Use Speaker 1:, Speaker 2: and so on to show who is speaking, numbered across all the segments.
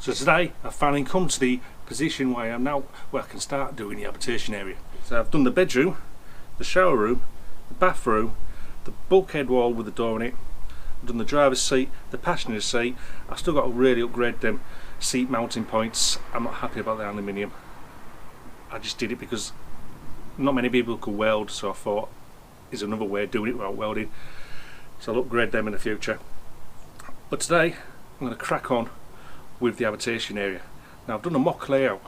Speaker 1: So today I've finally come to the position where I am now, where I can start doing the habitation area. So I've done the bedroom, the shower room, the bathroom, the bulkhead wall with the door in it. I've done the driver's seat, the passenger seat. I've still got to really upgrade them seat mounting points. I'm not happy about the aluminium. I just did it because not many people could weld, so I thought there's another way of doing it without welding. So I'll upgrade them in the future. But today I'm going to crack on with the habitation area. Now I've done a mock layout.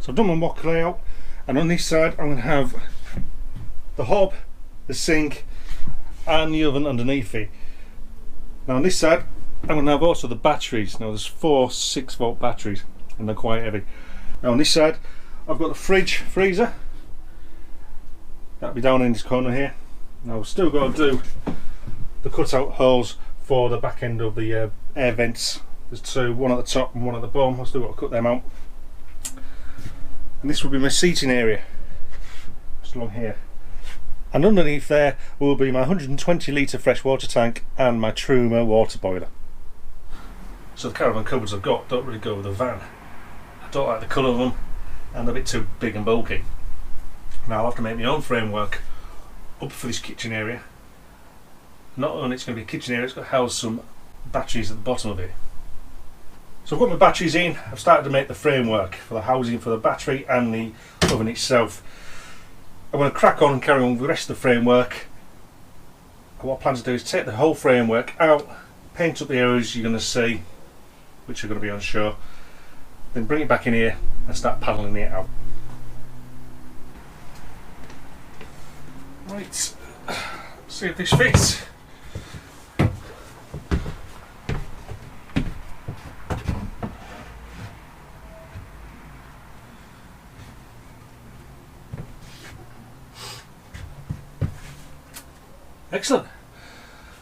Speaker 1: So I've done my mock layout, and on this side I'm going to have the hob, the sink and the oven underneath it. Now on this side I'm going to have also the batteries. Now there's 4 6-volt batteries and they're quite heavy. Now on this side I've got the freezer. That'll be down in this corner here. Now I've still got to do the cutout holes for the back end of the air vents. There's 2, one at the top and one at the bottom. I've still got to cut them out. And this will be my seating area, just along here. And underneath there will be my 120 litre freshwater tank and my Truma water boiler. So the caravan cupboards I've got don't really go with the van. I don't like the colour of them and they're a bit too big and bulky. Now I'll have to make my own framework up for this kitchen area. Not only it's going to be a kitchen area, it's got to house some batteries at the bottom of it. So I've got my batteries in. I've started to make the framework for the housing for the battery and the oven itself. I'm going to crack on and carry on with the rest of the framework. And what I plan to do is take the whole framework out, paint up the areas you're going to see, which are going to be on show, then bring it back in here and start paddling it out. Right, let's see if this fits. Excellent.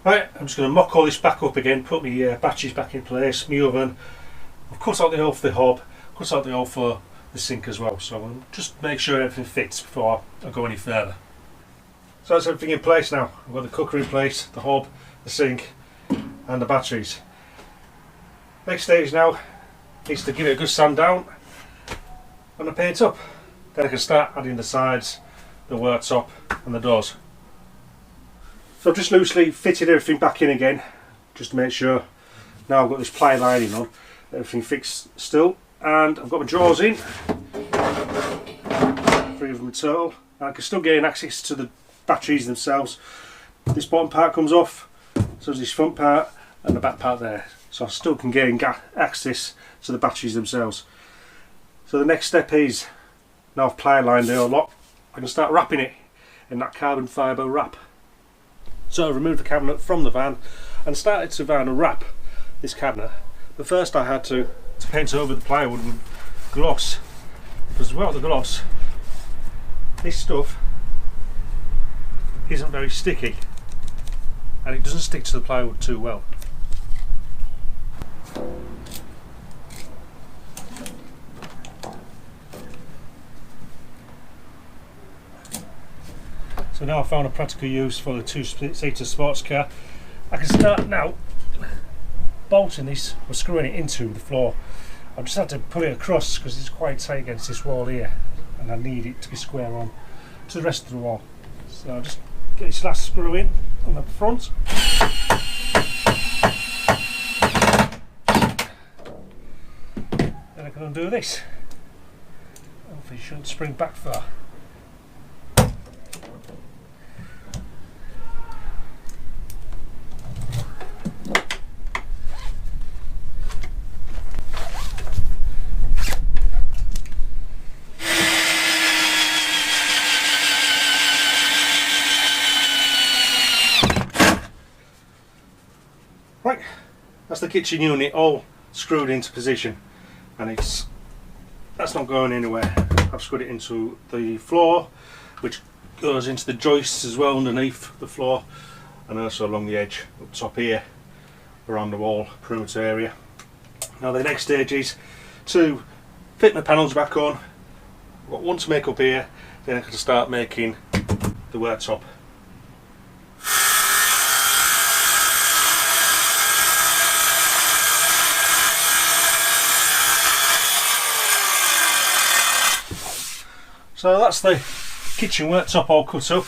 Speaker 1: Right, I'm just going to mock all this back up again, put my batteries back in place, my oven. I've cut out the hole for the hob, cut out the hole for the sink as well, so I'll just make sure everything fits before I go any further. So that's everything in place now. I've got the cooker in place, the hob, the sink and the batteries. Next stage now is to give it a good sand down and I paint up. Then I can start adding the sides, the worktop and the doors. So I've just loosely fitted everything back in again, just to make sure. Now I've got this ply lining on, everything fixed still, and I've got my drawers in, 3 of them in total, and I can still gain access to the batteries themselves. This bottom part comes off, so does this front part and the back part there, so I still can gain access to the batteries themselves. So the next step is, now I've ply lined it a lot, I can start wrapping it in that carbon fibre wrap. So I removed the cabinet from the van and started to wrap this cabinet. But first I had to paint over the plywood with gloss, because without the gloss this stuff isn't very sticky and it doesn't stick to the plywood too well. So now I've found a practical use for the 2-seater sports car. I can start now bolting this or screwing it into the floor. I've just had to pull it across because it's quite tight against this wall here and I need it to be square on to the rest of the wall. So I'll just get this last screw in on the front. Then I can undo this. Hopefully it shouldn't spring back far. Right, that's the kitchen unit all screwed into position, and that's not going anywhere. I've screwed it into the floor, which goes into the joists as well underneath the floor, and also along the edge up top here around the wall perimeter area. Now the next stage is to fit my panels back on. I've got one to make up here, then I can start making the worktop. So that's the kitchen worktop all cut up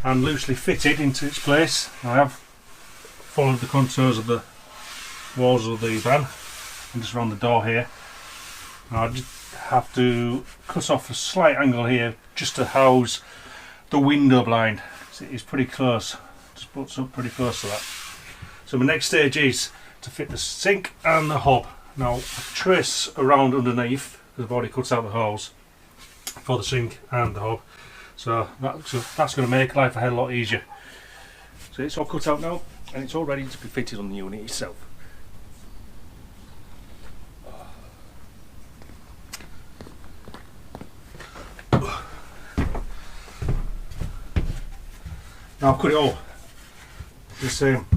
Speaker 1: and loosely fitted into its place. I have followed the contours of the walls of the van and just around the door here. Now I just have to cut off a slight angle here just to house the window blind. It's pretty close, just butts up pretty close to that. So my next stage is to fit the sink and the hob. Now I trace around underneath because I've already cut out the holes for the sink and the hob, so that's going to make life a hell of a lot easier. So it's all cut out now and it's all ready to be fitted on the unit itself. Now I've cut it all the same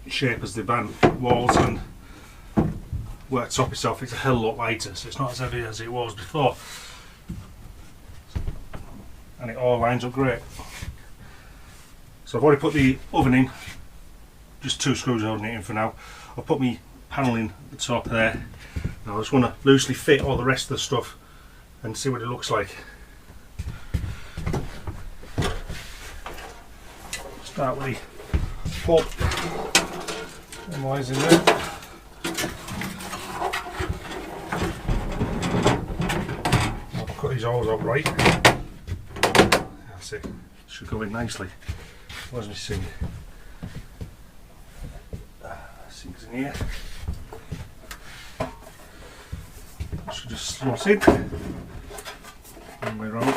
Speaker 1: shape as the van walls and worktop itself. It's a hell of a lot lighter, so it's not as heavy as it was before. And it all lines up great. So I've already put the oven in, just 2 screws holding it in for now. I've put my panel in the top there. Now I just want to loosely fit all the rest of the stuff and see what it looks like. Start with the hob, and wires in there. I'll cut these holes out right. That's it. Should go in nicely. Where's my sink? Sink's in here. Should just slot in. One way around.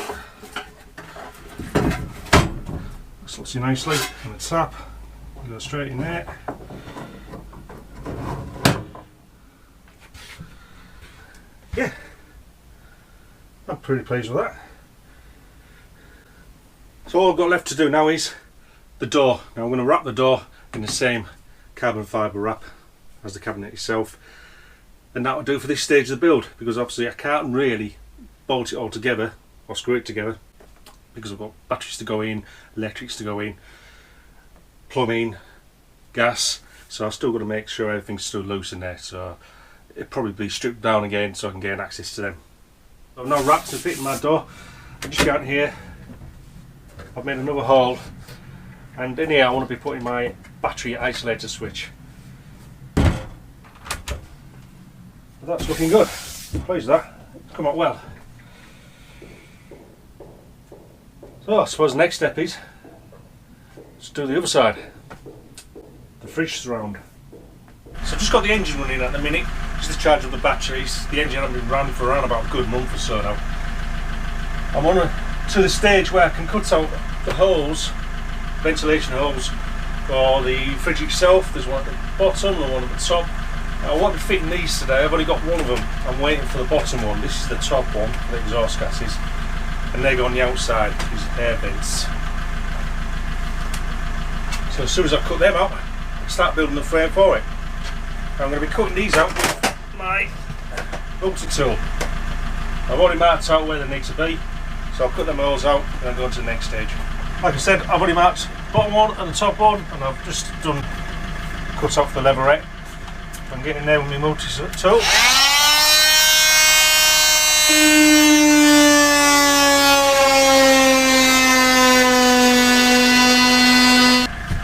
Speaker 1: Slots in nicely on the tap. Go straight in there. Yeah, I'm pretty pleased with that. So all I've got left to do now is the door. Now I'm going to wrap the door in the same carbon fibre wrap as the cabinet itself, and that will do for this stage of the build, because obviously I can't really bolt it all together or screw it together because I've got batteries to go in, electrics to go in, plumbing, gas, so I've still got to make sure everything's still loose in there, so it'll probably be stripped down again so I can gain access to them. I've now wrapped and fitted my door. I just got here, I've made another hole, and in here I want to be putting my battery isolator switch. But that's looking good. Pleased with that. It's come out well. So I suppose the next step is let's do the other side, the fridge surround. So I've just got the engine running at the minute, just the charge of the batteries. The engine hasn't been running for around about a good month or so now. I'm on to the stage where I can cut out the holes, ventilation holes for the fridge itself. There's one at the bottom and one at the top. I won't be fitting these today, I've only got one of them. I'm waiting for the bottom one. This is the top one, the exhaust gases, and they go on the outside, these air vents. So as soon as I cut them out, I start building the frame for it. I'm going to be cutting these out with my multi-tool. I've already marked out where they need to be, so I'll cut them holes out and then go on to the next stage. Like I said, I've already marked the bottom one and the top one, and I've just cut off the leverette. I'm getting there with my multi-tool. So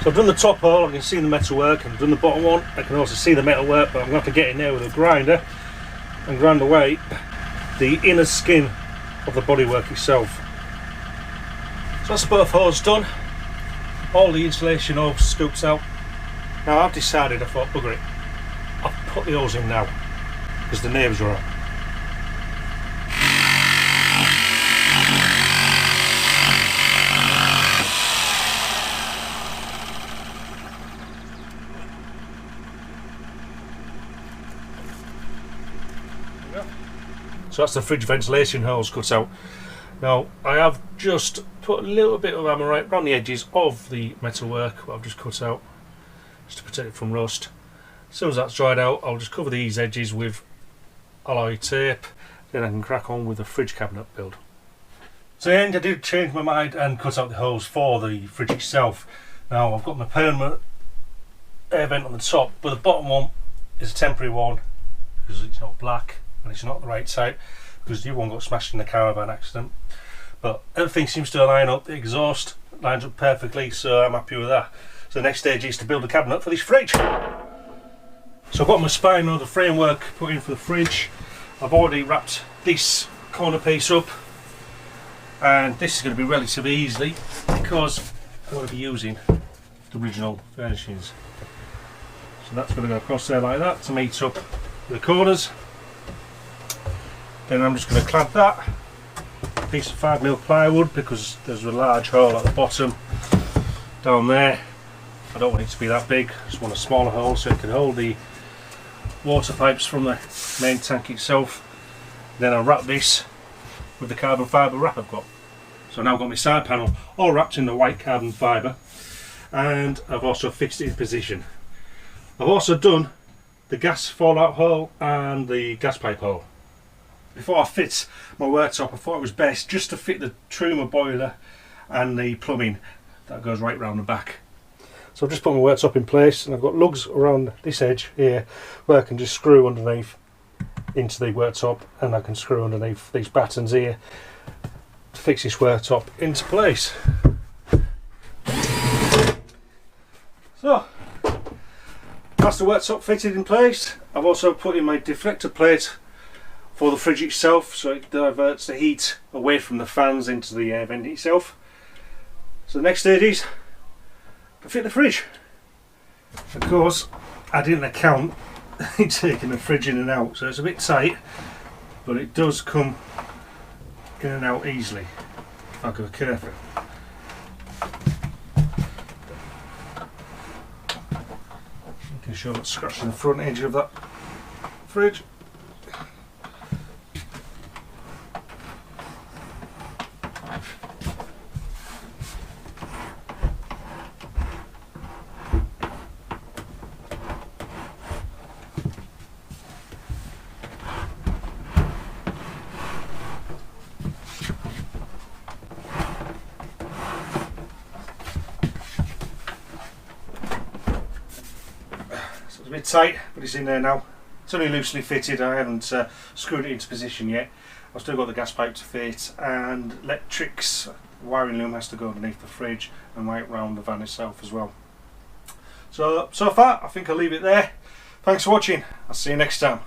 Speaker 1: I've done the top hole, I can see the metal work, and I've done the bottom one, I can also see the metal work, but I'm going to have to get in there with a grinder and grind away the inner skin of the bodywork itself. So that's both holes done, all the insulation all scooped out. Now I've decided, I thought, bugger it, I'll put the holes in now, because the neighbours are out. So that's the fridge ventilation holes cut out. Now I have just put a little bit of Amorite around the edges of the metalwork, what I've just cut out, just to protect it from rust. As soon as that's dried out, I'll just cover these edges with alloy tape, then I can crack on with the fridge cabinet build. So in the end, I did change my mind and cut out the holes for the fridge itself. Now I've got my permanent air vent on the top, but the bottom one is a temporary one because it's not black and it's not the right type, because the other one got smashed in the caravan accident. But everything seems to line up. The exhaust lines up perfectly, so I'm happy with that. So the next stage is to build a cabinet for this fridge. So I've got my spine or the framework put in for the fridge. I've already wrapped this corner piece up, and this is going to be relatively easy because I'm going to be using the original furnishings. So that's going to go across there like that to meet up the corners. Then I'm just going to clamp that piece of 5mm plywood, because there's a large hole at the bottom down there. I don't want it to be that big, I just want a smaller hole so it can hold the water pipes from the main tank itself. Then I'll wrap this with the carbon fibre wrap I've got. So now I've got my side panel all wrapped in the white carbon fibre, and I've also fixed it in position. I've also done the gas fallout hole and the gas pipe hole. Before I fit my worktop, I thought it was best just to fit the Truma boiler and the plumbing that goes right round the back. So I've just put my worktop in place, and I've got lugs around this edge here where I can just screw underneath into the worktop, and I can screw underneath these battens here to fix this worktop into place. So that's the worktop fitted in place. I've also put in my deflector plate for the fridge itself, so it diverts the heat away from the fans into the air vent itself. So the next stage is to fit the fridge. Of course, I didn't account in taking the fridge in and out, so it's a bit tight, but it does come in and out easily if I go careful. You can show that scratching the front edge of that fridge. A bit tight, but it's in there now. It's only loosely fitted, I haven't screwed it into position yet. I've still got the gas pipe to fit, and electrics wiring loom has to go underneath the fridge and right round the van itself as well. So far I think I'll leave it there. Thanks for watching, I'll see you next time.